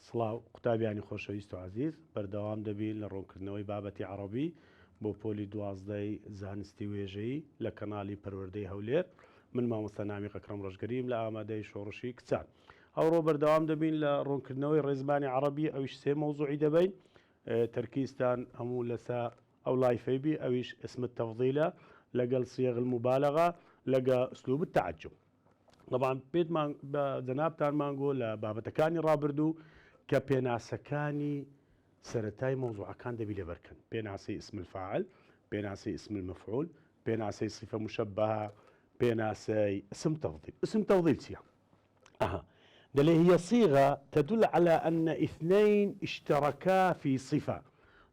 سڵاو قوتابیانی خۆشەویست و عزیز بەردەوام دەبین لە ڕوونکردنەوەی بابەتی عەرەبی بۆ پۆلی 12 زانستی وێژەیی لە کەناڵی پەروەردەی هەولێر. من مامۆستا نامی ئەکرەم ڕۆژگەریم لە ئامادەی شۆڕشی کچان. ئەوڕۆ بەردەوام دەبین لە ڕوونکردنەوەی ڕێزمانی عەرەبی ئەویش سێ مەوزوعی دەبین. تەرکیزتان هەموو لەسا ئەو لایفەی بی ئەویش اسم التەفضیلە لەگەڵ سیغ الموبالغە لەگە ئوسلوب التعجب. طبعا پێتمان بە جەنابتانمان گۆ لە بابەتەکانی ڕابردوو کە پێناسەکانی سەرەتای مەوزوعەکان دەبی لێبەرکەن. پێناسەی اسم الفاعل، پێناسەی اسم المفعول، پێناسەی صفة مشبهة، پێناسەی اسم تفضيل. اسم تفضيل چییە؟ دەڵێ هي صيغة تدل على أن اثنين اشتركا في صفة.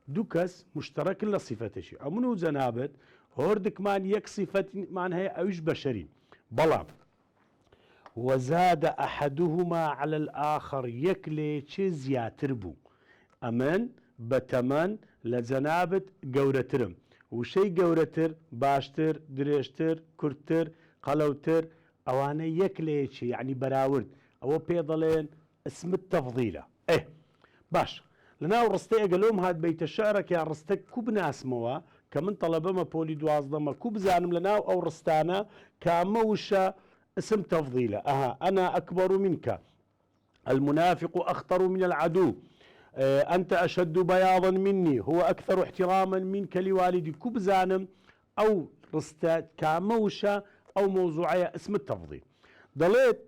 دوو کەس مشترەکن لە صفەتێکی. ئەمن و جەنابەت هۆردکمان یەک صفەتمان هەیە ئەویش بەشەرین. بەڵام وزاد أحدهما على الآخر يكلي زياتر بو أمن بتمن لجنابت جورترم وشي جورتر باشتر دريشتر كرتر قلوتر أوانا يكلي يعني براورد أو بيضلين اسم التفضيلة باش لنا ورستي قالوم هاد بيت الشعر كي رستك كوب ناس موا كمن طلبه ما بولي دوازدما كوب زانم لنا أو رستانا كاموشا اسم تفضيلة. أنا أكبر منك، المنافق أخطر من العدو، أنت أشد بياضا مني، هو أكثر احتراما منك لوالدي. كوب زانم أو رستات كاموشة أو موضوعية اسم التفضيل. دليت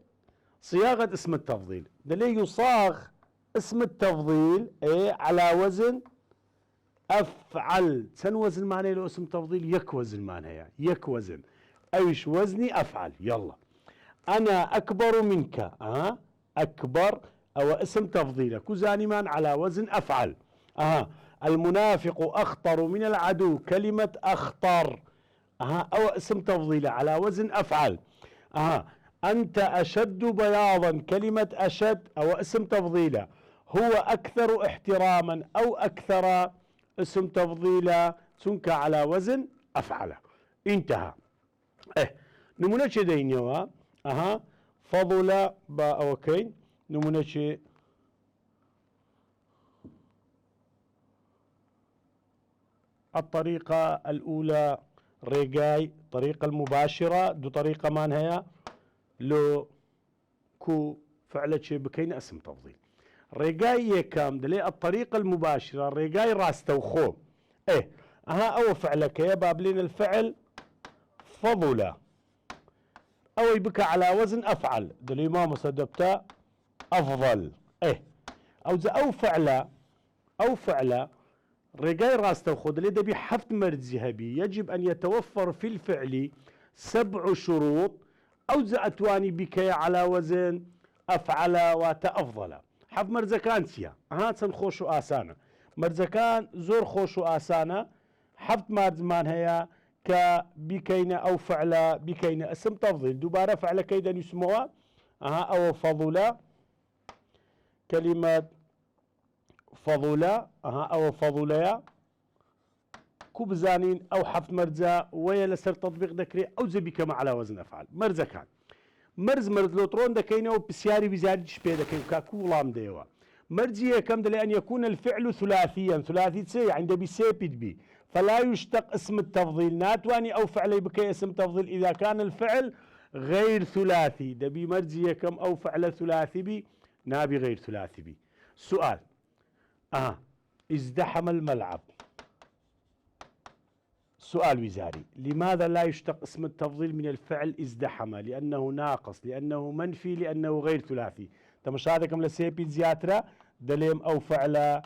صياغة اسم التفضيل دلي يصاغ اسم التفضيل على وزن أفعل. سن وزن معناه له اسم تفضيل يك وزن معناه يعني يك وزن أيش وزني أفعل. يلا أنا أكبر منك أكبر أو اسم تفضيلة كزانمان على وزن أفعل. المنافق أخطر من العدو كلمة أخطر أو اسم تفضيلة على وزن أفعل. أنت أشد بياضا كلمة أشد أو اسم تفضيلة. هو أكثر احتراما أو أكثر اسم تفضيلة تنك على وزن أفعل. انتهى. نمونة دينيوا فضل با اوكي نمونة الطريقة الأولى ريجاي طريقة المباشرة دو طريقة مان هي لو كو فعلت شي بكين اسم تفضيل. ريجاي يكام دلي الطريقة المباشرة ريجاي راستوخو او فعلك يا بابلين الفعل فضل أو يبكى على وزن أفعل دلي ما مصدبتا أفضل أو فعل رجاي راسته وخذ لي دبي حفت مرزها بي يجب أن يتوفر في الفعل 7 شروط أو أتواني بك على وزن أفعل وتأفضل. حف مرزكان سيا سنخوش آسانة مرزكان زور خوش آسانة حفت مرزمان هيا كبكين أو فعل بكين اسم تفضيل دوباره فعل كيدا يسموها أو فضل كلمة فضل أو فضليا كوب زانين أو حفت مرزا ويا لسر تطبيق ذكري أو زبي كما على وزن أفعال. مرزا كان مرز لوترون دكينه وبسياري بزاري شبيه دكين كاكو لام ديوا. مرجية كم لأن يكون الفعل ثلاثيا ثلاثي سي عند بسيبد بي فلا يشتق اسم التفضيل ناتواني أو فعل بكي اسم تفضيل إذا كان الفعل غير ثلاثي دبي مرجية كم أو فعل ثلاثي بي نابي غير ثلاثي بي. سؤال ازدحم الملعب سؤال وزاري لماذا لا يشتق اسم التفضيل من الفعل ازدحم؟ لأنه ناقص لأنه منفي لأنه غير ثلاثي. مش هذا كم لسيبي زياترا دليم أو فعل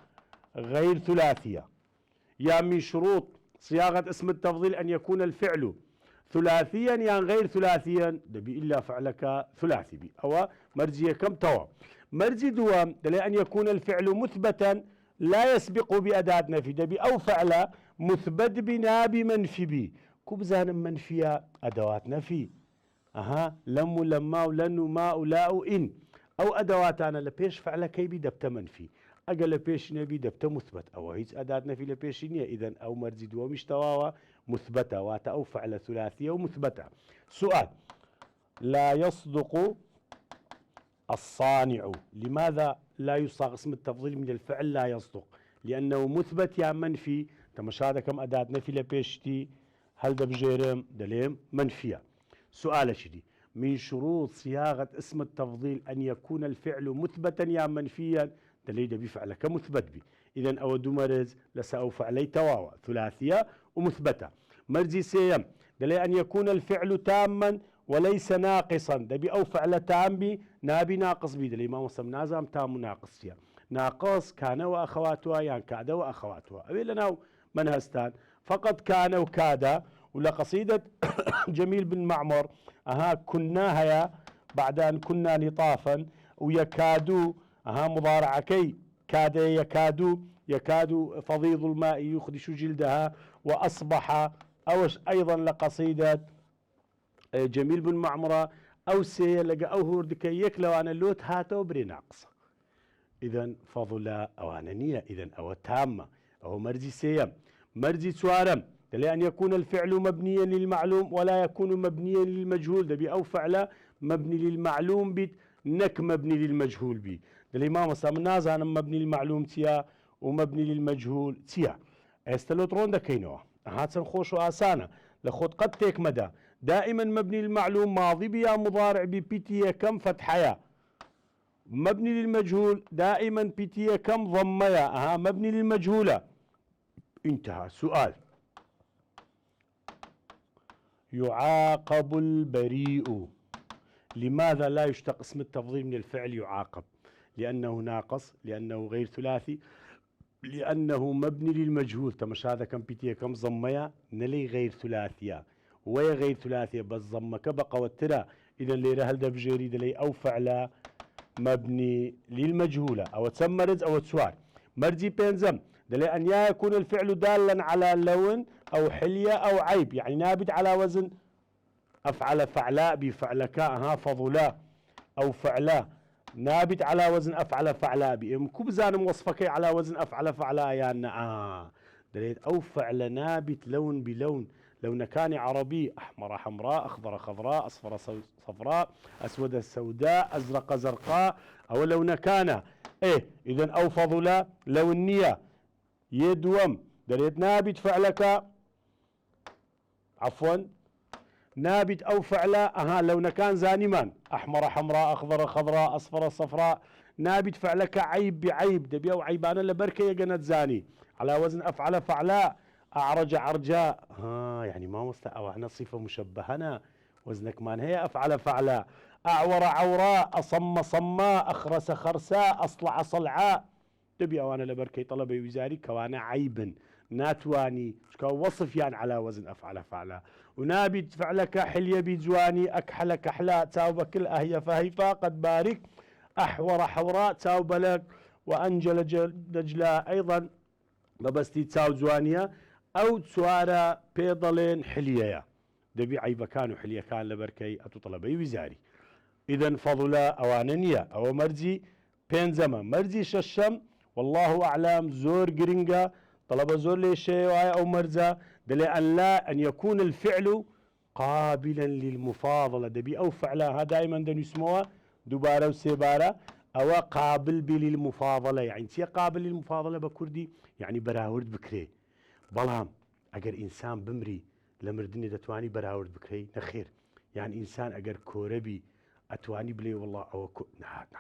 غير ثلاثية. يا من شروط صياغة اسم التفضيل أن يكون الفعل ثلاثيا يعني غير ثلاثيا دبي إلا فعلك ثلاثي بي أو مرجية كم توا مرجي دوام دلي أن يكون الفعل مثبتا لا يسبق بأداة نفي دبي أو فعل مثبت بناب منفي بي كوبزان منفية أدوات نفي لم لما ولن ما ولا إن أو أدوات أنا لبيش فعل كيبي دبت منفي أجل لبيش نبي دبت مثبت أو هيج أداة نفي لبيش نية إذن أو مرزي دوا مش تواوا مثبتة وات أو فعل ثلاثية ومثبتة. سؤال لا يصدق الصانع. لماذا لا يصاغ اسم التفضيل من الفعل لا يصدق لأنه مثبت يا منفي. تمشى كم أداة نفي لبيشتي هل ده بجيرم دليم منفية. سؤال شدي من شروط صياغة اسم التفضيل أن يكون الفعل مثبتا يا منفيا دليل ده بفعل كمثبت بي. إذن أو دمرز لسأو فعلي تواوى ثلاثية ومثبتة. مرزي سيم دليل أن يكون الفعل تاما وليس ناقصا دبي أو فعل تام بي نابي ناقص بي دليل ما وصم نازم تام ناقص يا ناقص كان وأخواتها يعني كاد وأخواتها أبي لنا من هستان فقط كان وكاد. ولا قصيدة جميل بن معمر كنا هيا بعد أن كنا لطافا ويكادوا مضارعكي كاد يكاد فضيض الماء يخدش جلدها. وأصبح أوش أيضا لقصيدة جميل بن معمرة أو سي لقى أو هوردكي يكلو أنا اللوت هاتو بري ناقصة. إذن فضلا أو أنانية إذن أو تامة أو مرزي سيم مرزي سوارم لأن يكون الفعل مبنيا للمعلوم ولا يكون مبنيا للمجهول دبي أو فعل مبني للمعلوم بيت نك مبني للمجهول بي الإمام مثلا نازع مبني للمعلوم تيا ومبني للمجهول تيا استلوترون دا كينوا هاتسن خوش وآسانة لخود قد تيك مدى دائما مبني للمعلوم ماضي بيا مضارع ببيتيا كم فتحيا مبني للمجهول دائما بيتيا كم ضميا مبني للمجهولة. انتهى. سؤال يعاقب البريء لماذا لا يشتق اسم التفضيل من الفعل يعاقب؟ لأنه ناقص لأنه غير ثلاثي لأنه مبني للمجهول. تمش هذا كم بيتيا كم ضميا نلي غير ثلاثية ويا غير ثلاثية بس ضمك بقى والترى إذا اللي هل دبجيري دلي أو فعل مبني للمجهولة أو تسمى رز أو تسوار مرجي بينزم دلي أن يكون الفعل دالا على لون أو حلية أو عيب يعني نابت على وزن أفعل فعلاء بفعلكاء فضلا أو فعلا نابت على وزن أفعل فعلاء كبزان موصفك على وزن أفعل فعلاء يعني دليل أو فعل نابت لون بلون لون كان عربي أحمر حمراء أخضر خضراء أصفر صفراء أسود سوداء أزرق زرقاء أو لون كان إذن أو فضلا لو النية يدوم دليل نابت فعلك عفوا نابت أو فعلا لون كان زانما أحمر حمراء أخضر خضراء أصفر صفراء نابت فعلك عيب بعيب دبي أو عيبان لبركة يجند زاني على وزن أفعل فعلاء أعرج عرجاء يعني ما أو احنا صفة مشبهنا وزنك مان هي أفعل فعلاء أعور عوراء أصم صماء أخرس خرساء أصلع صلعاء دبي أو أنا لبركة طلبي وزاري كوانا عيبا ناتواني وصف يعني على وزن أفعل فعلاء. ونابت فعلك حلية بجواني أكحل كحلاء تاوب كل أهي فهيفا قد بارك أحور حوراء تاوب لك وأنجل دجلاء أيضا ببستي تاو جوانية أو تسوارا بيضلين حلية دبي عيبا كانوا حلية كان لبركي أتطلبي وزاري. إذن فضلا أواننية أو مرزي بينزما مرزي ششم والله أعلم زور جرينجا طلب زور ليشي أو مرزا دلي أن لا أن يكون الفعل قابلا للمفاضلة دبي أو فعلها دائما دن يسموها دوبارة وسيبارة أو قابل للمفاضلة يعني تي قابل للمفاضلة بكردي يعني براورد بكري بلام أجر إنسان بمري لمردني دتواني براورد بكري نخير يعني إنسان أجر كوربي أتواني بلي والله أو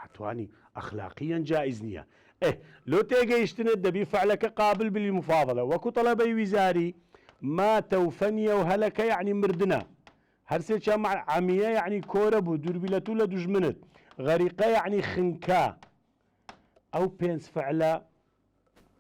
أتواني أخلاقيا جائز نية لو تيجي يشتند دبي فعلك قابل بالمفاضلة وكو طلبي وزاري ما توفني وهلك يعني مردنا هرسيت مع عمية يعني كورب ودربلتو لدجمنت غريقة يعني خنكا أو بينس فعلا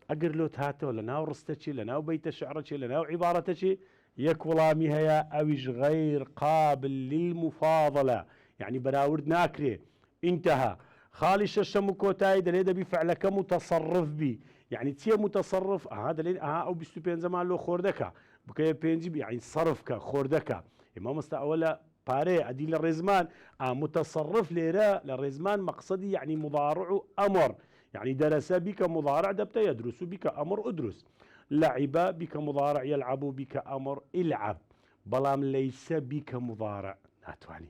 أقر لو تهاتو لناو رستشي لناو بيت شعرتشي لناو عبارتشي يكولامي هيا أويش غير قابل للمفاضلة يعني براورد ناكري انتهى. خالي الشمو كوتاي دليل دبي فعلك متصرف بي يعني تي متصرف هذا لين او بيستو بين زمان لو خوردكا بكي بينجي يعني صرفك خوردكا ما مستأولا باري ادي الرزمان متصرف ليرا للرزمان مقصدي يعني مضارع امر يعني درس بك مضارع دبت يدرس بك امر ادرس لعب بك مضارع يلعب بك امر العب بلام ليس بك مضارع ناتواني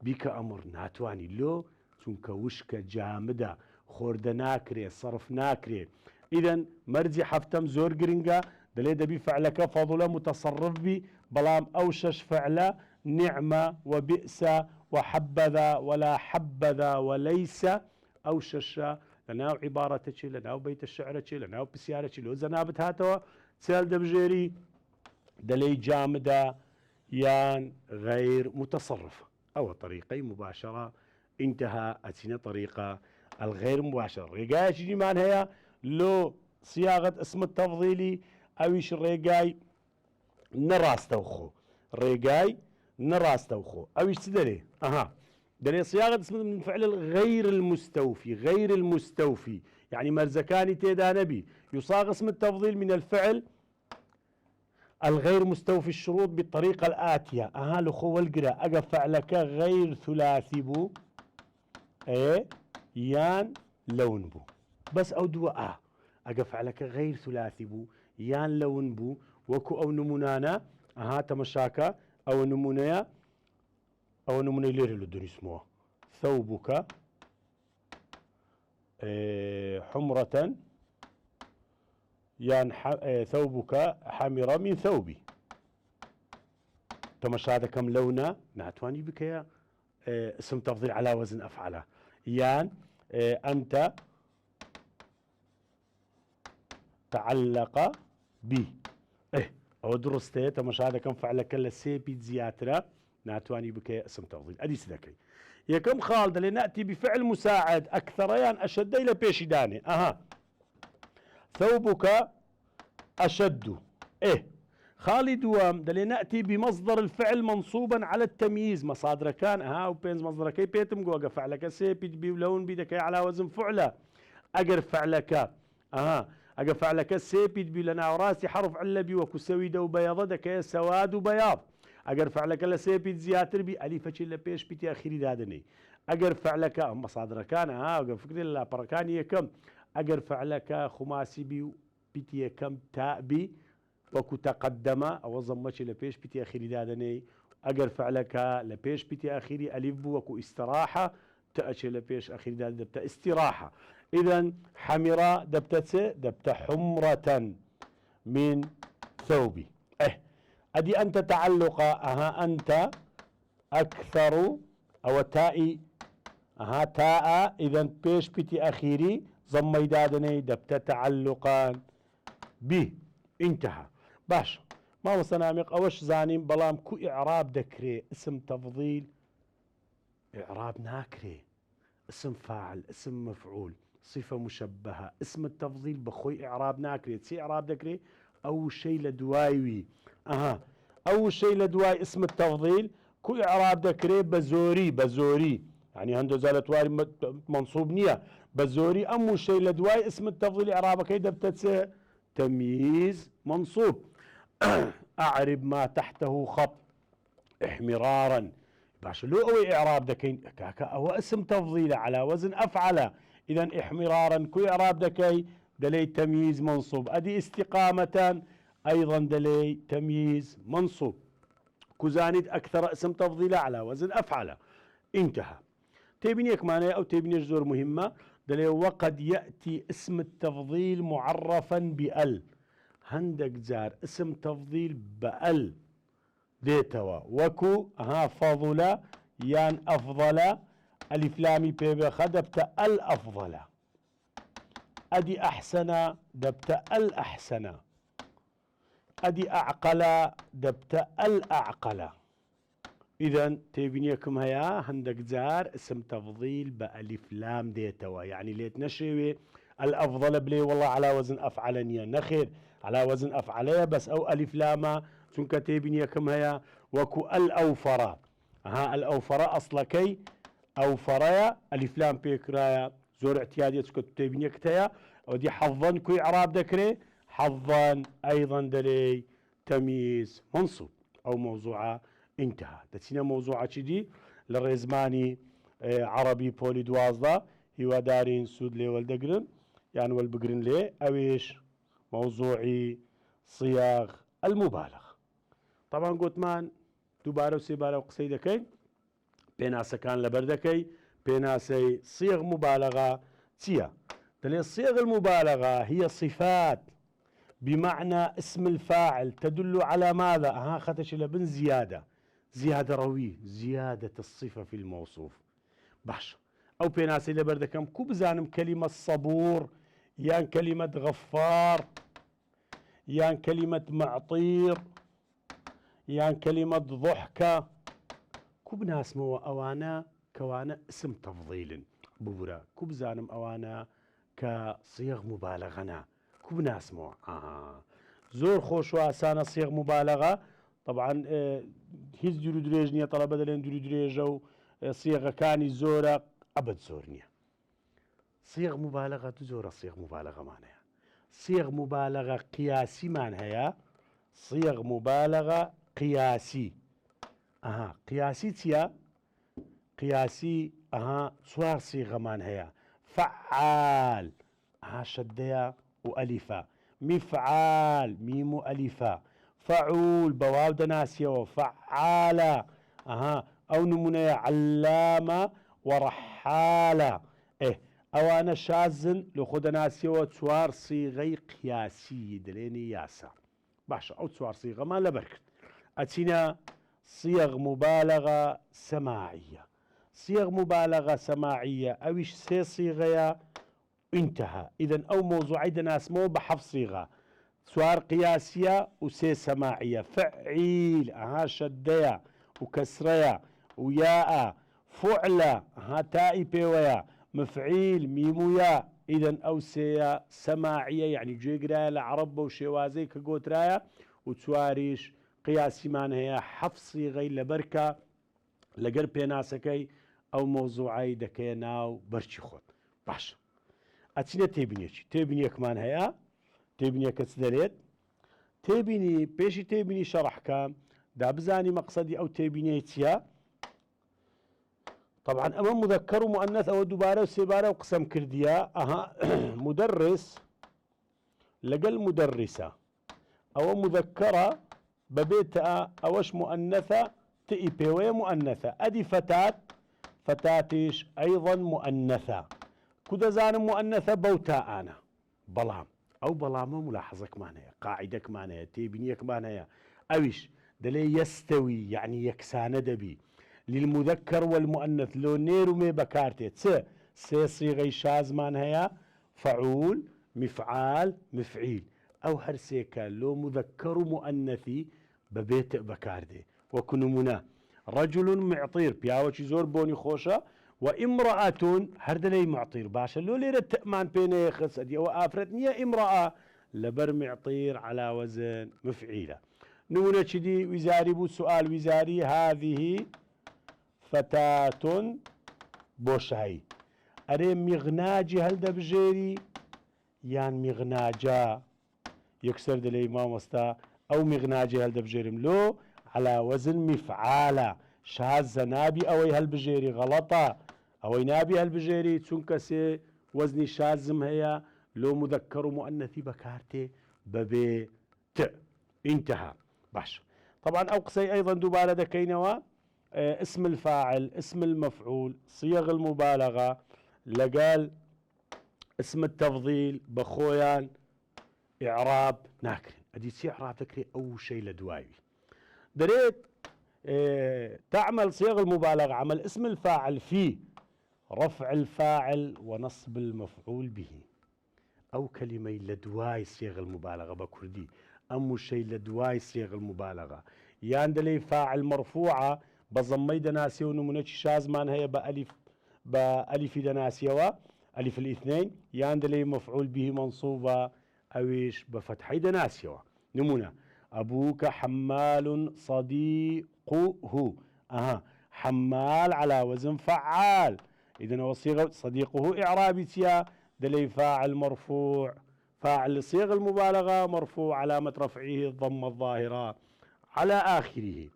بك امر ناتواني لو چونکە وشکە جامدە خۆردە ناکرێ سەرف ناکرێ ئیدەن مەرجی حەفتەم زۆر گرنگە دەلێ دەبی فعلەکە فەضولە متەصەرف بی بەڵام ئەو شەش فعلە نعمە وبئسە وحبذا ولا حبذا وليس ئەو شەشە لە ناو عیبارەتە چی لە ناو بەیتە شعرە چی لە ناو پرسیارە چی لۆ زەنابت هاتەوە چێل دەبژێری دەلێی جامدە يان غير متصرفة أو طريقة مباشرة انتهى أتينا طريقة الغير مباشرة رقاية شجي مان هي لو صياغة اسم التفضيلي أويش الرقاي نراستوخو رقاي نراستوخو أويش تدري دلي صياغة اسم من فعل غير المستوفي غير المستوفي يعني مرزكاني تيدا نبي يصاغ اسم التفضيل من الفعل الغير مستوفي الشروط بالطريقة الآتية لخو والقرا أقف فعلك غير ثلاثي بو يان لون بو بس أو دوا أقف فعلك غير ثلاثي بو يان لون بو وكو أو نمونانا تمشاكا أو نمونيا أو نموني لير لدن اسمه ثوبك حمرة يان ثوبك حمرة من ثوبي تمشى هذا كم لونه نعتواني بك يا اسم تفضيل على وزن أفعله يان أنت تعلق بي أو درستي تمشى هذا كم فعلك لسيبي زياترة نعتواني بك يا اسم تفضيل أديس ذكي يا كم خالد لنأتي بفعل مساعد أكثر يان أشد إلى بيش داني ثوبك أشد خالي دوام دلي نأتي بمصدر الفعل منصوبا على التمييز مصادر كان وبينز مصدر كي بيتم جوجا فعلك سيبي بي لون بيدك على وزن فعله أجر فعلك أجر فعلك سيبي بي لنا وراسي حرف علبي وكسويد وبياض دك سواد وبياض أجر فعلك لسيبي زياتر بي ألف شيء لبيش بيتي أخيري دادني أجر فعلك مصادر كان فكر الله بركاني كم أجر فعلك خماسي بي بيتي كم تاء بي وكو تقدم أو ضمتش لبيش بيتي أخيري دادني أجر فعلك لبيش بيتي أخيري ألف بو وكو استراحة تأش لبيش أخيري داد دبت استراحة إذن حمراء دبت حمرة من ثوبي أدي أنت تعلق أنت أكثر أو تائي تاء إذن بيش بيتي أخيري ضمي دادني دبت تعلقان به انتهى باش ما وصنامق أوش زانين بلام كو إعراب دكري اسم تفضيل إعراب ناكري اسم فاعل اسم مفعول صفة مشبهة اسم التفضيل بخوي إعراب ناكري تسي إعراب دكري أول شيء لدوايوي أول شيء لدواي اسم التفضيل كو إعراب دكري بزوري يعني هندو زالت واري منصوب نية بزوري أمو شيء لدواي اسم التفضيل إعرابه كيدا بتتسي تمييز منصوب أعرب ما تحته خط احمرارا باش لو أوي إعراب دكين كاكا أو اسم تفضيل على وزن أفعل إذا احمرارا كو إعراب دكي دلي تمييز منصوب أدي استقامة أيضا دلي تمييز منصوب كزانيد أكثر اسم تفضيل على وزن أفعل انتهى تبينيك معناه أو تبينيش زور مهمة دلي وقد يأتي اسم التفضيل معرفا بأل هندك جار اسم تفضيل بأل ديتوا وكو فضل يان أفضل ألف لامي بيبخ دبت الأفضل أدي أحسن دبت الأحسن أدي أعقل دبت الأعقل إذا تبينيكم هيا هندك جار اسم تفضيل بألف لام ديتوا يعني ليت نشوي الأفضل بلي والله على وزن أفعلني نخير على وزن أفعليا بس أو ألف لاما چونك تبينيكم هيا وكو الأوفر الأوفر أصلكي أوفريا ألف لام بيكرايا زور اعتيادية چونك تبينيك هيا ودي حظا كو إعراب دكري حظا أيضا دلي تمييز منصوب أو موضوعة انتهى دتسينا موضوعة دي للرزماني عربي بولي دوازدا هو دارين سود لي والدقرن يعني والبقرن لي أويش موضوعي صياغ المبالغ طبعا قلت مان دوباره وسيباره وقصيدكي بيناسا كان لبردكي بيناسي صيغ مبالغة تيا دلي الصيغ المبالغة هي صفات بمعنى اسم الفاعل تدل على ماذا؟ خدش لبن زيادة روي، زيادة الصفة في الموصوف. باش أو بيناسي لبردكم كوبزانم كلمة صبور، يان كلمة غفار، يان كلمة معطير، يان كلمة ضحكة، كوبناس مو أوانا كوانا اسم تفضيل بورا، كوبزانم أوانا كصيغ مبالغنا كوبناس مو زور خوش واسانة صيغ مبالغة. طبعا هیچ دوور درێژ نییە طلبە دەڵێن دوور درێژە و سیغەکانی زۆرە ئەبد زۆر نییە. صيغ مبالغة زۆرە صيغ مبالغەمانەیە. صيغ مبالغة قياسيمان هەیە، صيغ مبالغة قياسي. قياسي چیە؟ قياسي چوار صيغەمان هەیە. فعال شدەیە وألفة، مفعال ميم وألفة، فعول بواو دناسية فعالة أو نمونة علامة ورحالة. أوانا شازن لو خد ناسية وتوار صيغي قياسي دليني ياسا باشا أو توار صيغة ما لبركت. أتينا صيغ مبالغة سماعية. صيغ مبالغة سماعية أويش سي صيغة انتهى. إذن أو موضوعي دناس مو بحف صيغة سوار قياسية وسي سماعية. فعيل شدية وكسرية وياء، فعلة تائي بيويا، مفعيل ميمويا. إذن أو سي سماعية يعني جيقرايا لعرب وشيوازي كقوترايا وتواريش قياسي مان هي حف صيغي لبركة لقر بيناسكي أو موضوعي دكيناو برشي خود. باش أتينا تيبنيك مان هي تبني كسدريت تبني بيشي تبني شرح كام دابزاني مقصدي أو تبني تيا. طبعا أما مذكر ومؤنث أو دبارة وسبارة وقسم كرديا مدرس لقل مدرسة أو مذكرة ببيتها أوش مؤنثة تئي بيوي مؤنثة. أدي فتاتيش أيضا مؤنثة كذا زان مؤنثة بوتا أنا بلام أو بلامة ملاحظة كمان هي قاعدة كمان هي تبنية كمان هي أويش دلي يستوي يعني يكسان دبي للمذكر والمؤنث لو نيرو مي بكارتي سي صيغي شاز مان هي فعول مفعال مفعيل أو هرسيكا لو مذكر مؤنثي ببيت بكاردي وكنمنا رجل معطير بياوشي زور بوني خوشة وامرأة هردلي معطير باشا لو ليرة تأمان بيني خص أدي وآفرت نية امرأة لبر معطير على وزن مفعيلة. نونة شدي وزاري بو سؤال وزاري هذه فتاة بوشاي أري مغناجي هل دبجيري يان مغناجا يكسر دلي ما مستا أو مغناجي هل دبجيرم لو على وزن مفعالة شاذ نابي أوي هالبجيري غلطة أوي نابي هالبجيري تنكسي وزني شاذم هي لو مذكر ومؤنثي بكارتي ببي انتهى. باش طبعا أوقسي أيضا دوبارة دكينوا اسم الفاعل اسم المفعول صيغ المبالغة لقال اسم التفضيل بخويان إعراب ناكرين أدي سي إعراب ذكري أو شيء لدواوي دريت تعمل صيغ المبالغة عمل اسم الفاعل فيه رفع الفاعل ونصب المفعول به أو كلمة لدواي صيغ المبالغة بكردي أمو شيء لدواي صيغ المبالغة ياندلي فاعل مرفوعة بضمي دناسي ونمونتش شاز مان هي بألف دناسي ألف الاثنين ياندلي مفعول به منصوبة أويش بفتحي دناسي نمونة أبوك حمال صديقه حمال على وزن فعال. إذن هو صيغة صديقه إعرابي تيا دلي فاعل مرفوع فاعل صيغ المبالغة مرفوع علامة رفعه الضمة الظاهرة على آخره.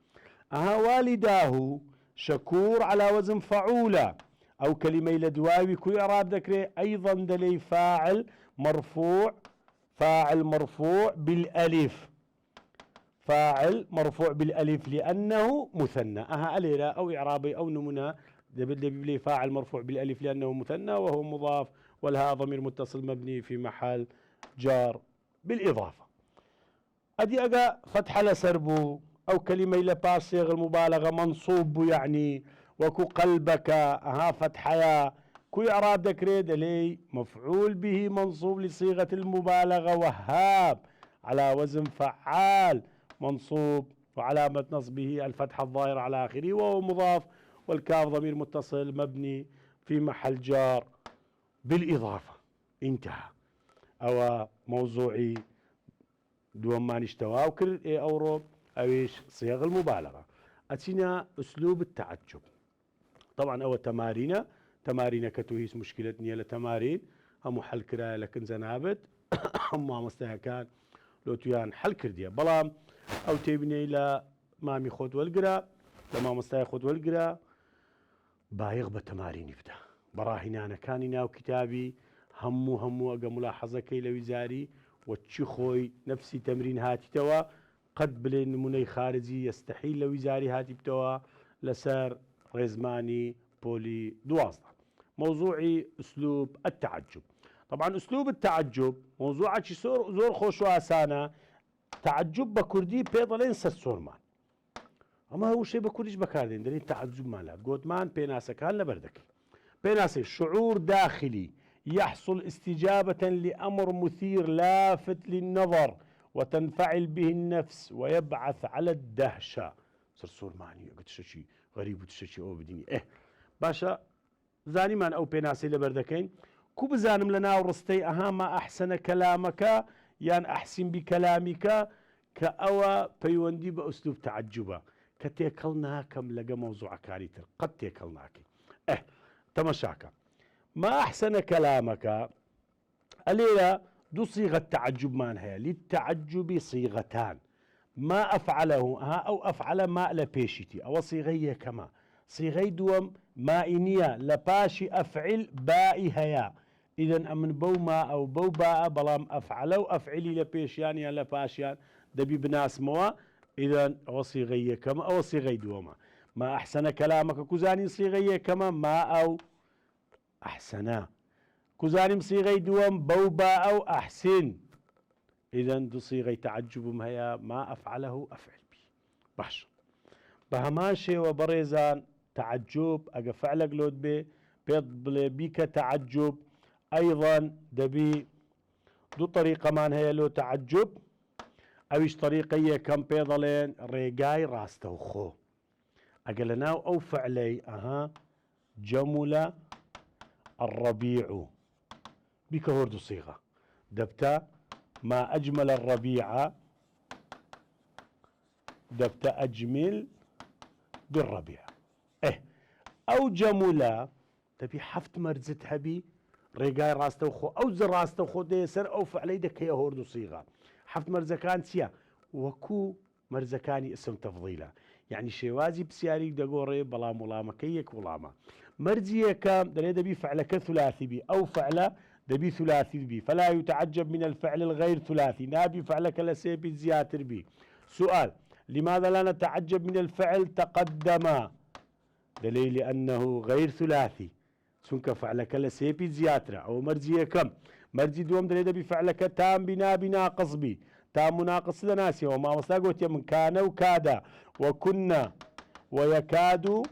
والداه شكور على وزن فعولة أو كلمة لدواوي كو إعراب ذكري أيضا دلي فاعل مرفوع بالألف فاعل مرفوع بالألف لأنه مثنى أليرا أو إعرابي أو نمنا دبلي فاعل مرفوع بالألف لأنه مثنى وهو مضاف والهاء ضمير متصل مبني في محل جار بالإضافة. أدي أجا فتحة لسربو أو كلمة لباس صيغ المبالغة منصوب يعني وكو قلبك ها فتحة كو إعراب دكريد لي مفعول به منصوب لصيغة المبالغة وهاب على وزن فعال منصوب وعلامة نصبه الفتحة الظاهرة على آخره وهو مضاف والكاف ضمير متصل مبني في محل جار بالإضافة. انتهى. أو موضوعي دوم ما نشتوى وكل أوروب أويش صيغ المبالغة. أتينا أسلوب التعجب. طبعا أو تمارين كتوهيس مشكلتني لتمارين هم حل كراية لكن زنابت هم مستهكان لو تيان حل كردية بلام أو تبني إلى مامي خود والقرا لما مستهي خود والقرا بايغ بتمارين يبدا براهنا أنا كاننا وكتابي همو أقا ملاحظة كي لوزاري وتشخوي نفسي تمرين هاتي توا قد بلين مني خارجي يستحيل لوزاري هاتي بتوا لسر رزماني بولي دوازدة. موضوعي أسلوب التعجب. طبعا أسلوب التعجب موضوعك زور خوش واسانة تعجب بكردي بيضلين سسورمان أما هو شيء بكرديش بكاردين دلين تعجب مالا قوتمان بيناسا كان لبردك بيناسا شعور داخلي يحصل استجابة لأمر مثير لافت للنظر وتنفعل به النفس ويبعث على الدهشة. سرسور معني قلت شيء غريب وتشي أو بديني باشا زاني من أو بيناسي لبردكين كو بزانم لنا ورستي ما أحسن كلامك يعني أحسن بكلامك كأوا بيوندي بأسلوب تعجبه كتيكلنا كم لقى موضوع كاريتر قد تيكلناك تمشاك ما أحسن كلامك الليلة دو صيغة تعجب مانها للتعجب صيغتان ما أفعله أو أفعل ما لبيشتي أو صيغية كما صيغي دوم ما إنيا لباشي أفعل بائي هيا إذن أمن بو ما أو بو باء بلام أفعل أو أفعلي لبيشيان يا لباشيان دبي بناس موا إذن أو صيغية كما أو صيغي دوما ما أحسن كلامك كوزاني صيغية كما ما أو أحسنا كوزاني صيغي دوم بو باء أو أحسن إذن دو صيغي تعجب هيا ما أفعله أفعل بي باش بهماشي وبريزان تعجب أجا فعلك لود بي بيض بيك تعجب أيضا دبي دو طريقة مان هي لو تعجب أويش طريقية كم بيضلين ريقاي راستو خو أقلناو أو فعلي جمل الربيع بيك هوردو صيغة دبتا ما أجمل الربيع دبتا أجمل بالربيع أو جملة تبي حفت مرزتها بي ريقاي راستو خو أو زر راستو خو دي سر أو فعلي دك هي هوردو صيغة حفت مرزكان سيا وكو مرزكاني اسم تفضيله يعني شوازي بسياري دقوري بلا ملامة كيك ولاما مرزية كام دلي دبي فعلك ثلاثي بي أو فعل دبي ثلاثي بي فلا يتعجب من الفعل الغير ثلاثي نابي فعلك لسيبي زياتر بي. سؤال لماذا لا نتعجب من الفعل تقدم دليل لأنه غير ثلاثي سنك فعلك لسيبي زياتر أو مرزية كم مرزي دوم دليل دبي فعلك تام بنا بناقص بي تام مناقص لناسي وما وصاقوت من كان وكاد وكنا ويكاد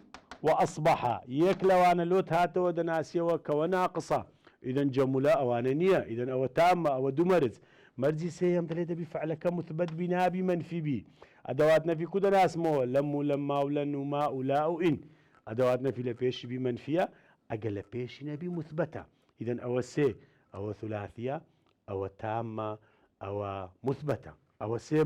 وأصبح يكلا وانا لوت هاتا ودناسي وكوناقصة إذن جملة أوانانية إذن أو تامة أو دمرز مرزي سيهم دليل بفعلك مثبت بنا بمنفي بي أدوات نفي كده ناس مو لم ولما ولن وما ولا وإن أدوات نفي لبيش بمنفية أقل بيش نبي مثبتة إذن أو سي أو ثلاثية أو تامة أو مثبتة أو سي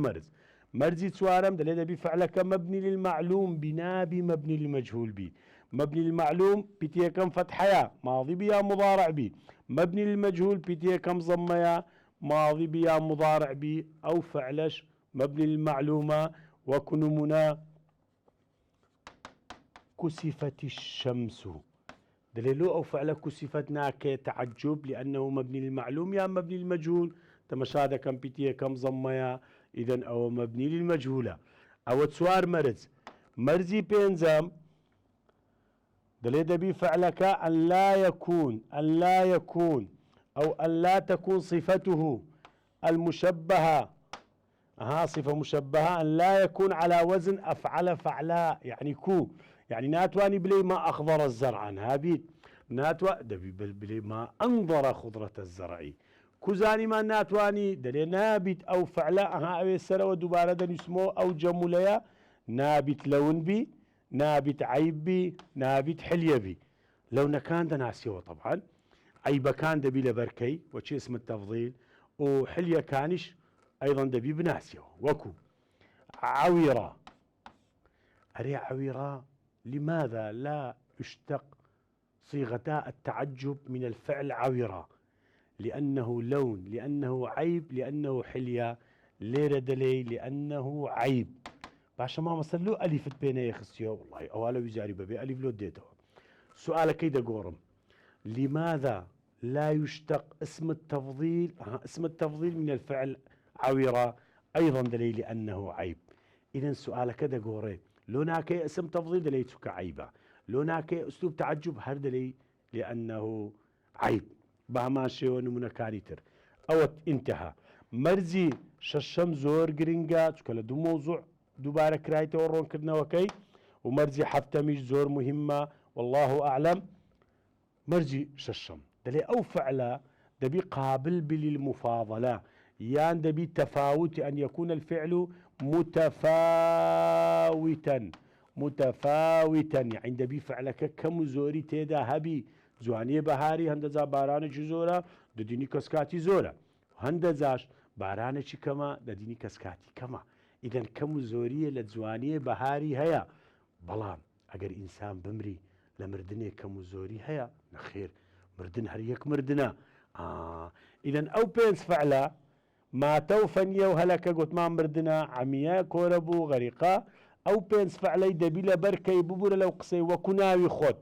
مرزي توارم دليل بفعلك مبني للمعلوم بنابي مبني للمجهول بي مبني للمعلوم بيتيه كم فتحيا ماضي بيا مضارع بي مبني للمجهول بيتيه كم ضميا ماضي بيا مضارع بي أو فعلش مبني للمعلومة وكنمنا كسفت الشمس دليلو أو فعل كسفتنا كتعجب لأنه مبني للمعلوم يا مبني للمجهول تمشاهد كم بيتيه كم ضميا إذن أو مبني للمجهولة أو تسوار مرزي بينزم دليل بي فعلك أن لا يكون أو أن لا تكون صفته المشبهة صفة مشبهة أن لا يكون على وزن أفعل فعلاء يعني كو يعني ناتواني بلي ما أخضر الزرع هابيت ناتوا دبي بلي ما أنظر خضرة الزرع كوزاني ما ناتواني دلي نابت أو فعلاء أوي السنة ودوبارة دن يسمو أو جموليا نابت لون بي نابت عيب بي نابت حلية بي لو كان دناسيوه طبعا عيبه كان دبي لبركي وشي اسم التفضيل وحلية كانش أيضا دبي بناسيو وكو عويرة أري عويرة لماذا لا يشتق صيغتا التعجب من الفعل عويرة لأنه لون لأنه عيب لأنه حلية ليرة دلي لأنه عيب باشا ما مسلو ألف بينه يخسيو والله أولا وزاري ببي ألف لو ديته سؤال كيدا قورم لماذا لا يشتق اسم التفضيل اسم التفضيل من الفعل عويرة أيضا دليل لأنه عيب إذا سؤال كذا قوري لوناك اسم تفضيل دليلتك عيبة لوناك أسلوب تعجب هر دليل لأنه عيب بهما شيء ونمونا كاريتر أو انتهى مرزي ششم زور جرينجات كلا دو موضوع دوباره كرايته ورون كرنا وكي ومرزي حفتمش زور مهمة والله أعلم مرزي ششم دلي أو فعلا دبي قابل للمفاضلة يان دبي تفاوت أن يكون الفعل متفاوتا يعني دبي فعلك كم زوري تيدا هبي زواني بهاري هندزا بارانة زورا دديني كسكاتي زورا هندزاش بارانة كما دديني كسكاتي كما إذا كم زورية لزوانية بهاري هيا بلان أجر إنسان بمري لمردني كم زوري هيا نخير مردن هريك مردنا إذا أو بينس فعلا ما توفني وهلك قلت ما مردنا عمياء كوربو غريقة أو بينس فعلا دبيلا بركي ببور لو قصي وكناوي خود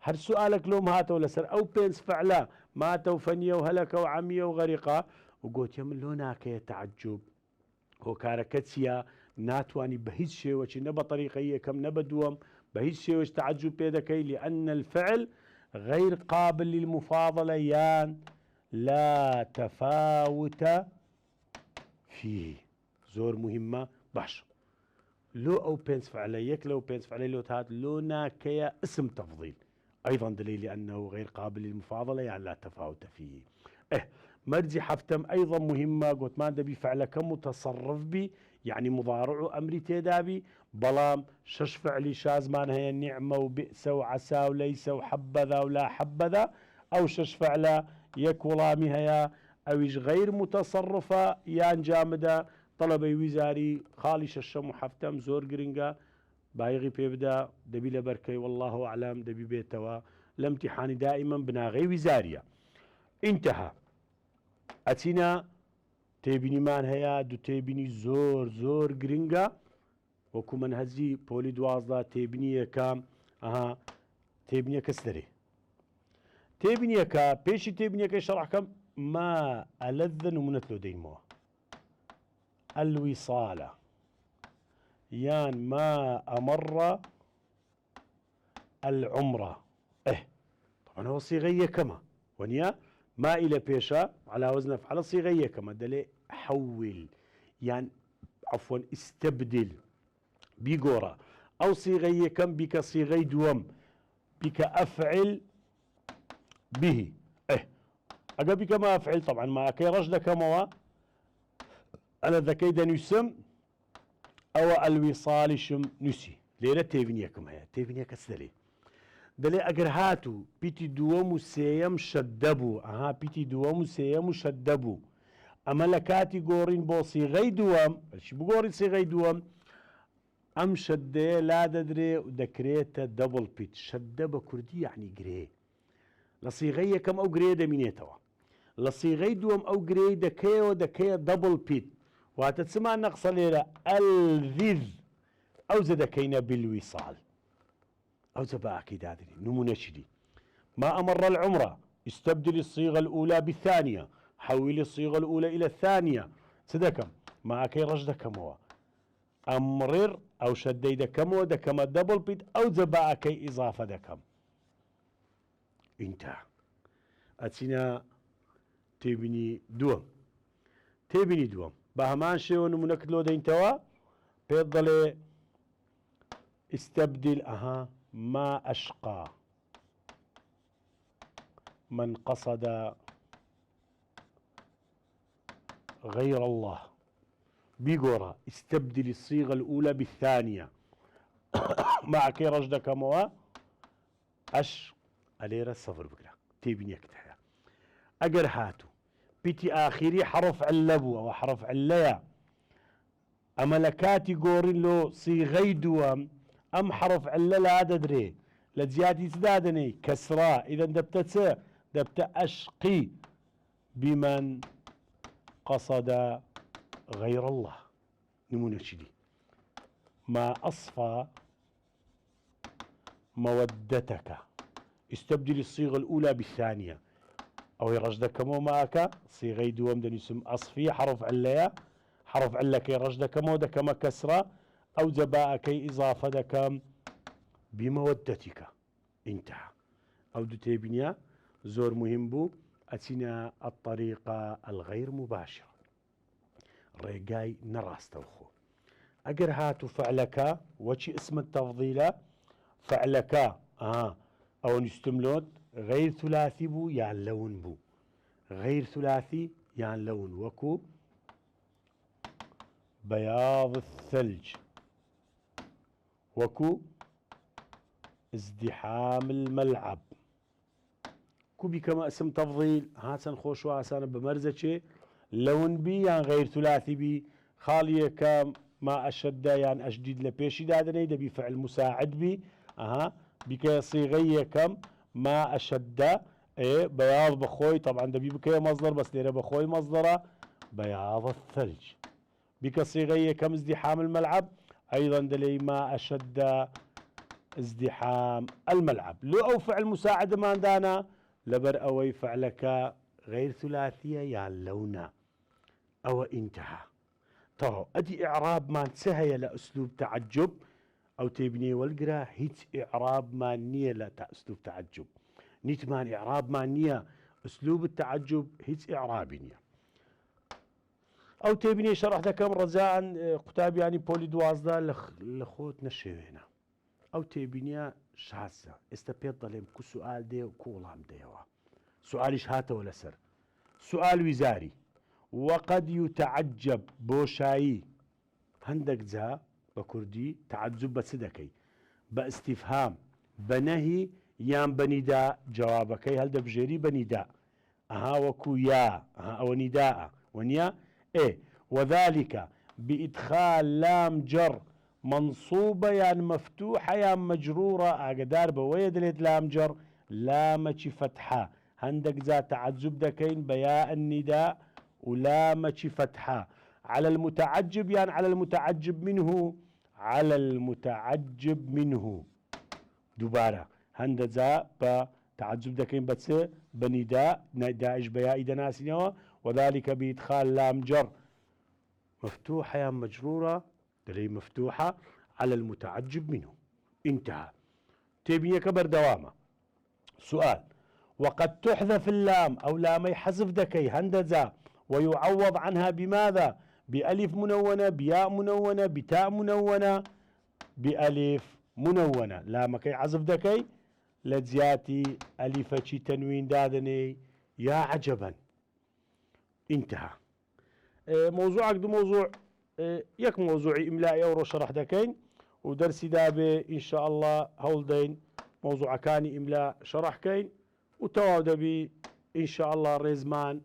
هر سؤالك لوم هاته ولا سر أو بينس فعلا ما توفني وهلك وعمياء وغريقة وقلت يمن لوناك يتعجب هو كاركتسيا ناتواني بهيج شيء وشي نبا طريقية كم نبا دوم بهيج شيء وش تعجب بيدكي لأن الفعل غير قابل للمفاضلة يان لا تفاوت فيه زور مهمة باش لو أو بينس فعليك لو بينس فعلي لو تهات لو ناكيا اسم تفضيل أيضا دليل لأنه غير قابل للمفاضلة يعني لا تفاوت فيه مرجي حفتم أيضا مهمة قلت ما دبي فعلك متصرف بي يعني مضارع أمري تيدابي بلام شش فعلي شاز مان هي النعمة وبئس وعسى وليس وحبذا ولا حبذا أو شش فعلا يكولامي هيا أويش غير متصرفة يان جامدة طلبي وزاري خالي ششم وحفتم زور قرنقا بايغي بيبدا دبي لبركي والله أعلم دبي بيتوا الامتحاني دائما بناغي وزارية انتهى أتينا تيبيني مان هيا دو تيبيني زور قرنقا وكو منهزي بولي دوازدا تيبيني كام تيبيني كسدري تيبيني كا بيشي تيبيني كا شرح كم ما ألذ نمونتلو ديموه الوصالة يان ما أمر العمرة طبعا هو صيغية كما ونيا ما إلى بيشا على وزن أفعل صيغية كما دلي حول يعني عفوا استبدل بيقورا أو صيغية كم بك صيغي دوم بك أفعل به أقا بك ما أفعل طبعا ما أكي رجل كما أنا ذكيدا يسم أو الوصال شم نسي ليلة تيفينيا كما هي تيفينيا كسدلي دلي أجر هاتو بيتي دوم سيم شدبو بيتي دوم سيم شدبو أما لكاتي قورين بوصي غي دوم شي بقورين سي غي دوم أم شدي لا ددري ودكريتا دبل بيت شدبا كردي يعني جري لصيغية كم أو جري دمينيتوا لصيغي دوم أو جري دكيا دبل بيت وهتتسمع نقص ليلة الذذ أو زدكينا بالوصال أو زبا أكيد هذه نمونة شدي ما أمر العمرة استبدل الصيغة الأولى بالثانية حول الصيغة الأولى إلى الثانية سدكم ما أكي رجد كموا أمرر أو شديد كموا دكما دبل بيت أو زبا أكي إضافة دكم انتهى أتينا تێبینی دووەم تێبینی دووەم بە هەمان شێوە نمونەکت لۆ دەینتەوە پێت دەڵێ استبدل ما أشقى من قصد غير الله بيقورا استبدل الصيغة الأولى بالثانية معك رجدك موا أش أليرا الصفر بكرة تيبني يكتحيا أجر هاتو بيتي آخري حرف علبو أو حرف عليا أملكاتي قورين له صيغي دوام أم حرف عللا عددري لزيادة تدادني كسرا إذا دبت أشقي بمن قصد غير الله نمونة شدي ما أصفى مودتك استبدل الصيغة الأولى بالثانية أو يرجدك مو معك صيغي دوام دن يسم أصفي حرف عليا حرف علك يرجدك مو دكما كسرة أو زباءك إضافة دكم بمودتك انتهى أو دتيبنيا زور مهم بو أتينا الطريقة الغير مباشرة ريقاي نراستوخو أجر هاتو فعلك وشي اسم التفضيلة فعلك أو نستملود غير ثلاثي بو يعني لون بو غير ثلاثي يعني لون وكو بياض الثلج وكو ازدحام الملعب كوبي كما اسم تفضيل هاتن خوش واسانا بمرزة لون بي يعني غير ثلاثي بي خالية كام ما أشد يعني أشديد لبيشي دادني دبي فعل مساعد بي بكي صيغية كم ما أشد بياض بخوي طبعا دبي بكي مصدر بس ليرة بخوي مصدره بياض الثلج بك صيغية كم ازدحام الملعب أيضا دلي ما أشد ازدحام الملعب لو أو فعل مساعد ما عندنا لبر أوي فعلك غير ثلاثية يعني لونا أو انتهى طو أدي إعراب ما انتهي لأسلوب تعجب أو تبني والقرا هيت إعراب ما نية لأسلوب تعجب نيت مان إعراب ما نية أسلوب التعجب هيت إعراب نية أو تبني شرح كم رزاء كتاب يعني بولي دوازدا لخوت نشيوهنا أو تبني شاسة استبيض ظلم كو سؤال دي وكولام ديوا سؤالش هاته ولا سر سؤال وزاري وقد يتعجب بوشاي هندك زا بكردي تعجب بسدكي باستفهام بنهي يام بنداء جوابكي هل دبجيري بنداء وكو يا او نداء ونيا وذلك بإدخال لام جر منصوبة يعني مفتوحة يعني مجرورة أقدار بويد لام جر لامة فتحة هندك ذا تعجب دكين بياء النداء ولامة فتحة على المتعجب يعني على المتعجب منه على المتعجب منه دوباره هندك ذا بتعجب دكين بس بنداء نداء بياء دناسينوا وذلك بإدخال لام جر مفتوحة يعني مجرورة دليل مفتوحة على المتعجب منه انتهى تبني كبر دوامة سؤال وقد تحذف اللام أو لامي حذف دكي هندزة ويعوض عنها بماذا بألف منونة بياء منونة بتاء منونة بألف منونة لامكي حذف دكي لزياتي ألفتي تنوين دادني يا عجبا انتهى موضوعك دو موضوع يك موضوعي إملائي أو شرح دكين ودرسي دابي إن شاء الله هولدين موضوع كاني إملاء شرح كين وتواود بي إن شاء الله ريزمان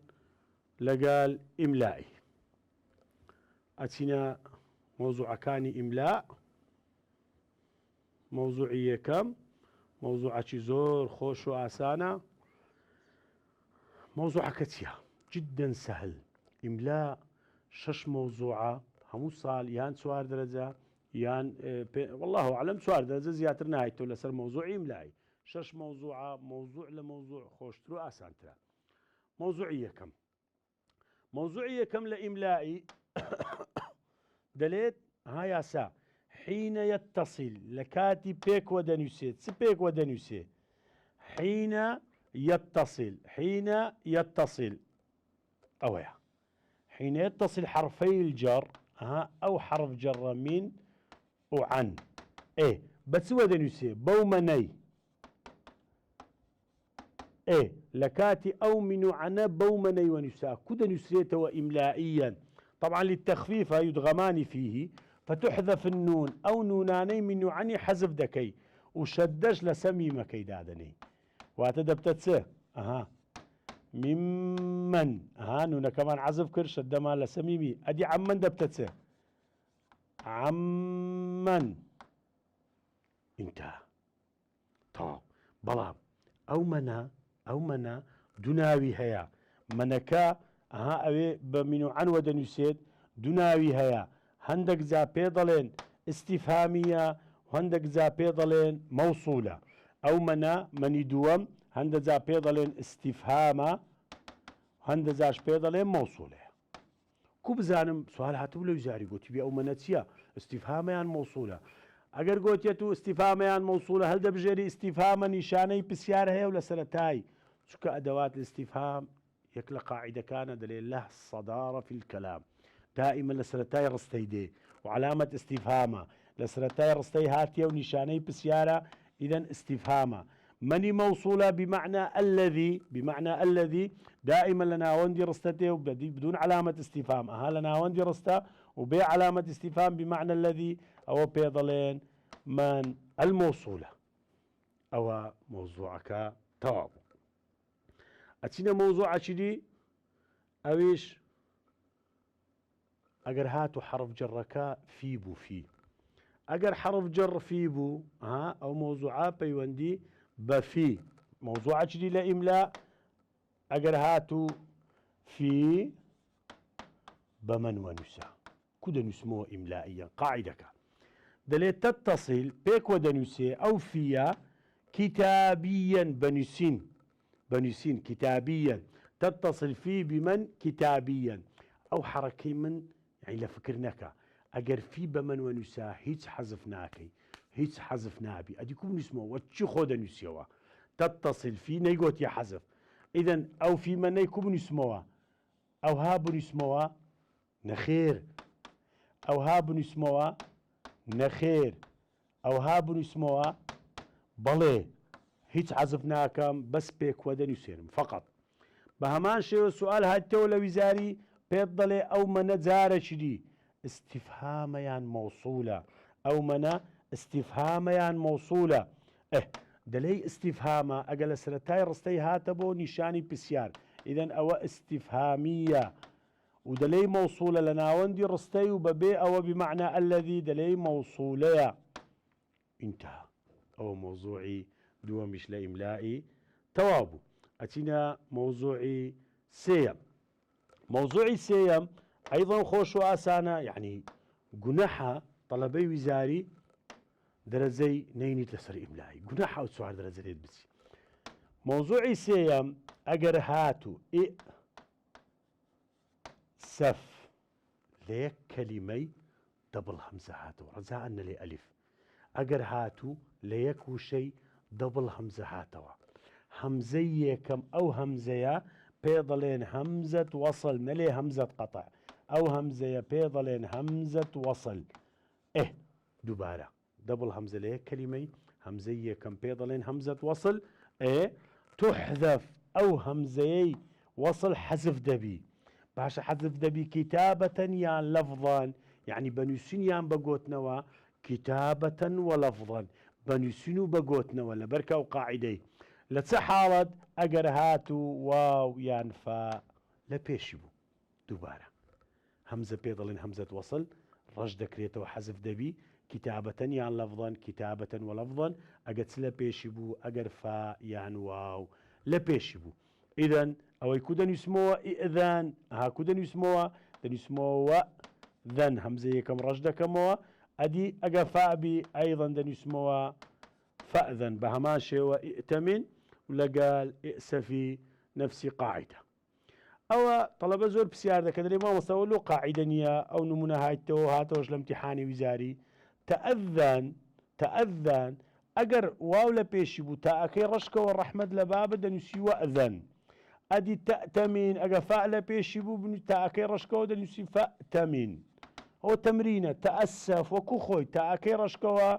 لقال إملائي أتينا موضوع كاني إملاء موضوعية كم موضوع زور خوش وآسانة موضوع كتيا جدا سهل إملاء شش موضوعة همو صال يان سوار درجة يان والله أعلم سوار درجة زيادة نهايته لسر موضوعي إملائي شش موضوعة موضوع لموضوع خوشترو آسانترا موضوعية كم موضوعية كم لإملائي دليت هاي سا حين يتصل لكاتي بيك ودنيسي سبيك ودنيسي حين يتصل أويا حين يتصل حرفي الجر أو حرف جر من وعن إيه بس هو دنيسي بومني إيه لكاتي أو من عنا بومني ونساء كده نسريته وإملائيا طبعا للتخفيف يدغمان فيه فتحذف النون أو نوناني من عني حذف دكي وشدش لسميمة كيدادني واتدبتتسه ممن نونا كمان عزف كر شد ما لسميمي أدي عمن دبتتسه عمن انتهى طب بلام أو منا دناوي هيا منكا أوي بمنو عن ودنسيد دناوي هيا هندك زا بيضلين استفهامية وهندك زا بيضلين موصولة أو منا مني دوم هندك زا بيضلين استفهامة هندك زاش بيضلين موصولة كو بزانم سؤال هاتو لو زاري قلت بي أو منتيا استفهاميان موصولة اگر قوتيتو استفهاميان موصولة هل دبجري استفهاما نشاني بسيار هي ولا سرتاي شو أدوات الاستفهام يكلا قاعدة كان دليل له الصدارة في الكلام دائما لسرتاي رستيدي وعلامة استفهامه لسرتاي رستي هاتيا ونشاني بسيارة إذا استفهامه مني موصولة بمعنى الذي دائما لنا وندي رستته بدون علامة استفهام لنا وندي رسته وبي علامة استفهام بمعنى الذي أو بيضلين من الموصولة أو موضوعك تواب أتينا موضوع شدي أويش أجر هاتو حرف جركا في بو في أجر حرف جر في بو أو موضوعات بيوندي بفي موضوع شدي لإملاء أجر هاتو في بمن ونسا كده نسموه إملائيا قاعدك دليل تتصل بيك ودنسي أو فيها كتابيا بنسين كتابيا تتصل فيه بمن كتابيا أو حركي من يعني لفكرناك أجر في بمن ونسا هيتس حذفناكي هيتس حذفنابي أديكم نسموه وتشي خود نسيوا تتصل فيه نيقوت يا حذف إذن أو في من نيكم نسموه أو هاب نسموه نخير أو هاب نسموه نخير أو هاب نسموه بلي هيتس حذفناكم بس بيك ودن يسيرم فقط بهمان شيء السؤال هاتي ولا وزاري بيضلي أو من زارة شدي استفهاميان موصولة أو من استفهاميان موصولة دلي استفهامة أقل سرتاي رستي هاتبو نشاني بسيار إذن أو استفهامية ودلي موصولة لناوندي رستي وببي أو بمعنى الذي دلي موصولة انتهى أو موضوعي دومش لإملائي توابو أتينا موضوعي سيم موضوعي سيم أيضا خوش وآسانا يعني جناحة طلبي وزاري درزي نيني تسري إملائي جناحة وسؤال درزي بسي موضوعي سيم أجر هاتو سف ليك كلمي دبل همزة هاتو رزا أن لي ألف أجر هاتو ليك وشي دبل همزة هاتوا همزية كم أو همزية بيضلين همزة وصل نلي همزة قطع أو همزية بيضلين همزة وصل دوباره دبل همزة ليك كلمي همزية كم بيضلين همزة وصل تحذف أو همزية وصل حذف دبي باشا حذف دبي كتابة يان لفظا يعني بنسين يان بقوتنوا كتابة ولفظا بنسينو بقوتنا ولا بركة وقاعدة لتسحالد أجر هاتو واو يان فا لبيشبو دوباره همزة بيضلين همزة وصل رجد كريتو حذف دبي كتابة يان لفظا كتابة ولفظا أجت لبيشبو أجر فا يان واو لبيشبو إذن أو يكون يسموها إذن كودن يسموها ذن همزة كم رجد كموا أدي أجفاء بي أيضا دن يسموها فأذن بهماشي وإئتمن ولا قال إئسفي نفسي قاعدة أو طلب زور بسيار ذا كذا ما وصلوا له قاعدة نيا أو نمونا هاي هاتوش الامتحاني وزاري تأذن أجر واو لبيشي بوتا أكي رشكة والرحمة لبابة دن يسيوا أذن ئەدی تەأتەمین ئەگە فا لە پێشی بوو بنووی تاکەی ڕشکەوە دەنووسی فەئتەمین. ئەوە تەمرینە. تەئەسەف وەکو خۆی تاکەی ڕشکەوە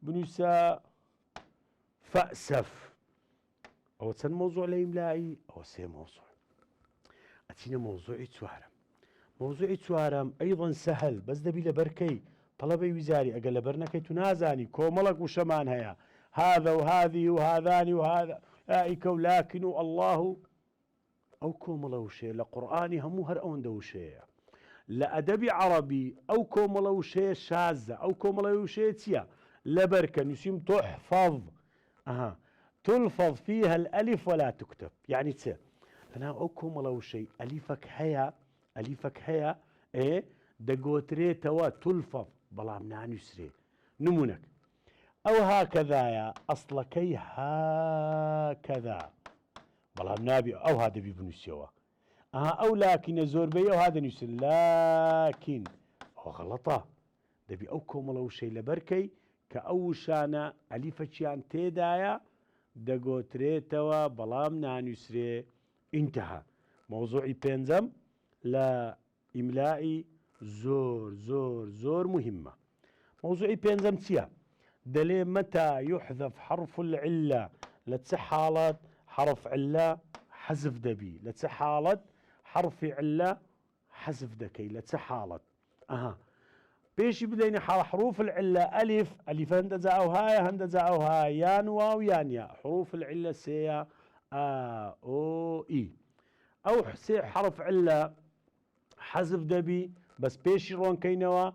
بنووسە فەئسەف. ئەوە چەند مۆزوع لە ئیملایی؟ ئەوە سێ مۆزوع. ئەچینە مۆزوعی چوارەم. مۆزوعی چوارەم ئەیضەن سەهل بەس دەبی لە بەرکەی طەڵەبەی ویزاری ئەگە لەبەر نەکەی تو نازانی کۆمەڵک وشەمان هەیە هذا وهذه وهذان وهذا ئائیکە و لاکن و الله و ئەو کۆمەڵە وشەیە لە قورئانی هەموو هەر ئەوەندە وشەیە. لە ئەدەبی عەرەبی ئەو کۆمەڵە وشەیە شازە. ئەو کۆمەڵە وشەیە چییە؟ لەبەرکە نووسیم تحفظ تلفظ فيها الألف ولا تكتب. يعني چ؟ لەناو ئەو کۆمەڵە وشەی ئەلیفەک هەیە دەگۆترێتەوە تلفظ بەڵام نانووسرێ. نمونەک ئەو هاکەدایە ئەسڵەکەی هاکەدا بەڵام نابی ئەو ها دەبی بنووسیەوە. ئەو لاکینە زۆربەی ئەو ها دەنووسن لاکین. ئەوە غەڵەتە. دەبی ئەو کۆمەڵە وشەی لەبەرکەی کە ئەو وشانە ئەلیفەچیان تێدایە دەگۆترێتەوە بەڵام نانووسرێ. انتهى. موضوعی پێنجەم لە ئیملائی زۆر مهمة. موضوعی پێنجەم چییە؟ دەلێ متى يحذف حرف العلة لە چ حاڵەت حرف علة حذف دەبی لە چ حاڵەت حرفی علة حذف دەکەی لە چ حاڵەت. پێشی بدەینە حروف العلة ألف هەندە ئەو هایە هەندە ئەو هایە یان واو یان یا. حروف العلة سێیە ئۆ ئی. ئەو سێ حرف علة حذف دەبی بەس پێشی ڕۆنکەینەوە.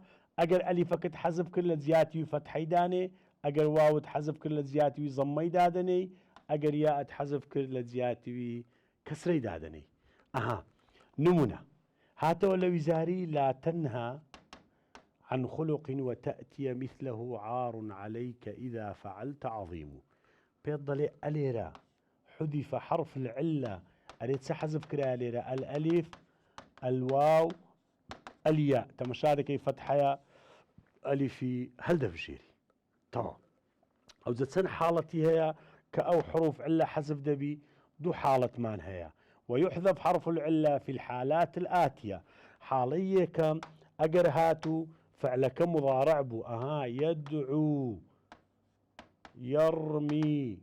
ئەگەر ئەلیفەکەت حەزف کرد لە زیاتیوی فەتحەی دانێ، ئەگەر واوت حەزف کرد لە زیاتیوی زەممەی دادنەی، ئەگەر یاءت حەزف کرد لە زیاتیوی کەسرەی دادنەی. نمونە هاتەوە لە ویزاری لا تەنها عن خلق وتأتي مثله عار عليك إذا فعلت عظيم. پێت دەڵێ ئەلێرە حذف حرف العلة ئەرێت چە حەزف کرا لێرە الألف الواو الياء. تەمەشا دەکەی فەتحەیە ئەلیفی هەڵدەبژێری تەواو. ئەوجە چەند حاڵەتی هەیە کە ئەو حروف علة حەزف دەبی؟ دوو حاڵەتمان هەیە. ويحذف حرف العلة في الحالات الآتية. حاڵەی یەکەم ئەگەر هاتوو فعلەکە مضارع بوو يدعو يرمي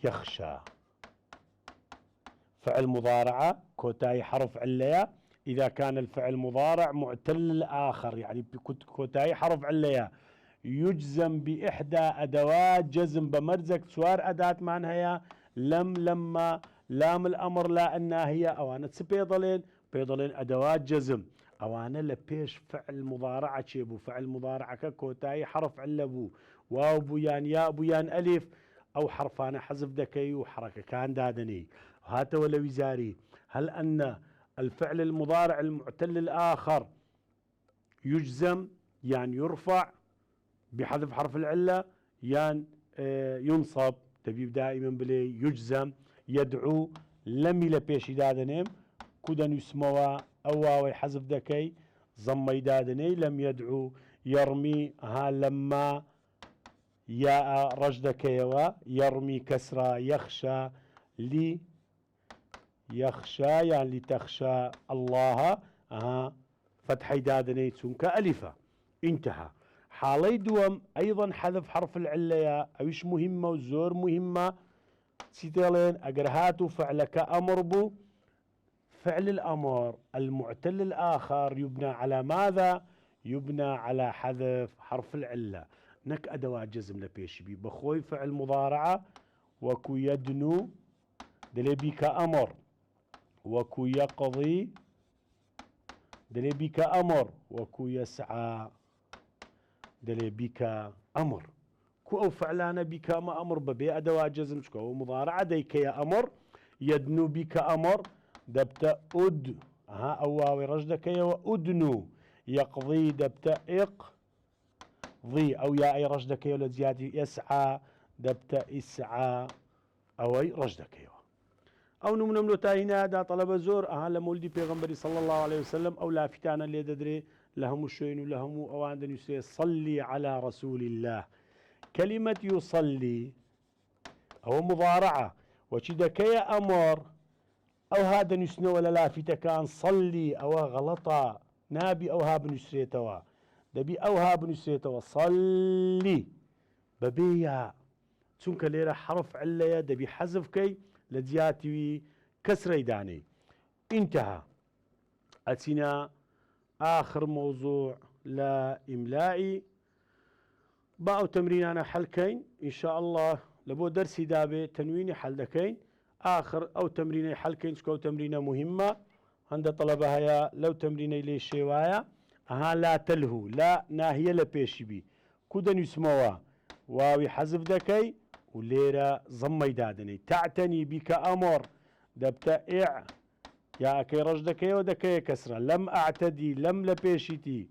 يخشى. فعل مضارعة كوتاي حرف عليا إذا كان الفعل مضارع معتل الآخر يعني كوتاي حرف عليا يجزم بإحدى أدوات جزم بمرزق سوار أداة معناها لما لام الأمر لا الناهية أوانا بيضلين أدوات جزم أوانا لبيش فعل مضارعة تشيبو فعل مضارعة كوتاي حرف علبو واو بيان يا بيان ألف أو حرفان حذف دكي وحركة كان دادني. هات ولا وزاري هل أن الفعل المضارع المعتل الآخر يجزم يعني يرفع بحذف حرف العلة يعني ينصب؟ تبيب دائما بلي يجزم. يدعو لم لبيش دادنيم كودن يسموا أواوي حذف دكي ضمي دادني لم يدعو. يرمي لما يا رجدكيوا يرمي كسرة. يخشى لي يخشى يعني لتخشى الله فتحي دادني تسونك ألفة. انتهى. حالي دوم أيضا حذف حرف العلة أوش مهمة وزور مهمة. سيتلين أجرهاتو فعلك أمر بو فعل الأمر المعتل الآخر يبنى على ماذا؟ يبنى على حذف حرف العلة. نك أدوات جزم لبيش بي بخوي فعل مضارعة وكو يدنو دلي بيك أمر وكو يقضي دلي بيك أمر وكو يسعى دلي بيك أمر. كو أو فعلان بيك ما أمر ببي أدوات جزم شكو مضارعة ديك يا أمر. يدنو بيك أمر دبت أد أواوي رجدك يا أدنو. يقضي دبت ضي أو يا أي رجدك يا زيادة. يسعى دبت إسعى أو أي رجدك يا أو نمنا ملوتاهنا دا طلب زور لمولدي بيغمبري صلى الله عليه وسلم أو لا فتانا اللي ددري لهم الشين ولهم أو عندنا يسير صلي على رسول الله. كلمة يصلي أو مضارعة وەچی دەکەیە ئەمۆر ئەو ها دەنووسنەوە لە لافیتەکان سەڵی ئەوە غەڵەتە نابی ئەوها بنووسرێتەوە دەبی ئەوها بنووسێتەوە سەڵی بەبێ یا چونکە لێرە حرف علەیە دەبی حەزفکەی لە جیاتیوی کەسرەی دانەی انتهى ئەچینە آخر موضوع لا إملائي با ئەو تەمرینانە حەلکەین ئینشاء الله لە بۆ دەرسی دابێ تەنوینی حەل دەکەین آخر ئەو تەمرینەی حەلکەین چکە ئەو تەمرینە مهمە هەندە تەڵەبە هەیە لەو تەمرینەی لێ شێوایە ئەها لا تەلهو لا ناهیە لە پێشی بی کو دەنووسمەوە واوی حەزف دەکەی و لێرە زەممەی دادنەی تعتەنی بیکە ئەمۆڕ دەبتە ئێع یا ئەکەی ڕەش دەکەیەوە دەکەیە کەسرە لەم ئەعتەدی لەم لە پێشیتی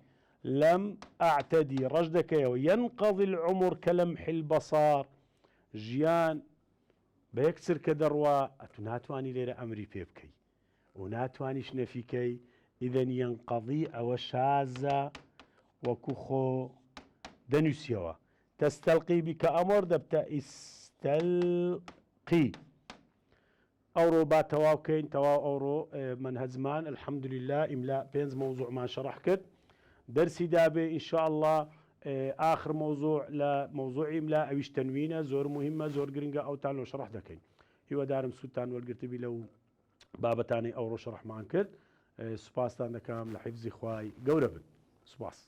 لەم ئەعتەدی ڕەش دەکەیەوە ينقضي العمر كلمح البصر ژیان بە یەک چرکە دەڕوا ئەتو ناتوانانی لێرە ئەمری پێ بکەی و ناتوانیش نەفیکەی ئیدەن ينقضي ئەوە شازە وەکو خۆ دەنووسیەوە تەستەلقی بیکە ئەمۆر دەبتە ئیستەلقی ئەوڕۆ با تەواوکەین تەواو ئەوڕۆ منهەجمان الحەمدولله ئیملا 5 مەوزوعمان شەڕح کرد دەرسی دابێ ئینشاء الله آخر موضوع لە مەوزوعی ئیملا ئەویش تەنوینە زۆر مهمە زۆر گرنگە ئەوتان لۆ شەڕح دەکەین هیوادارم سوودتان وەرگرتبی لەو بابەتانی ئەوڕۆ شەڕحمان کرد سوپاستان دەکەم لە حیفزی خوای گەورە بن سوپاس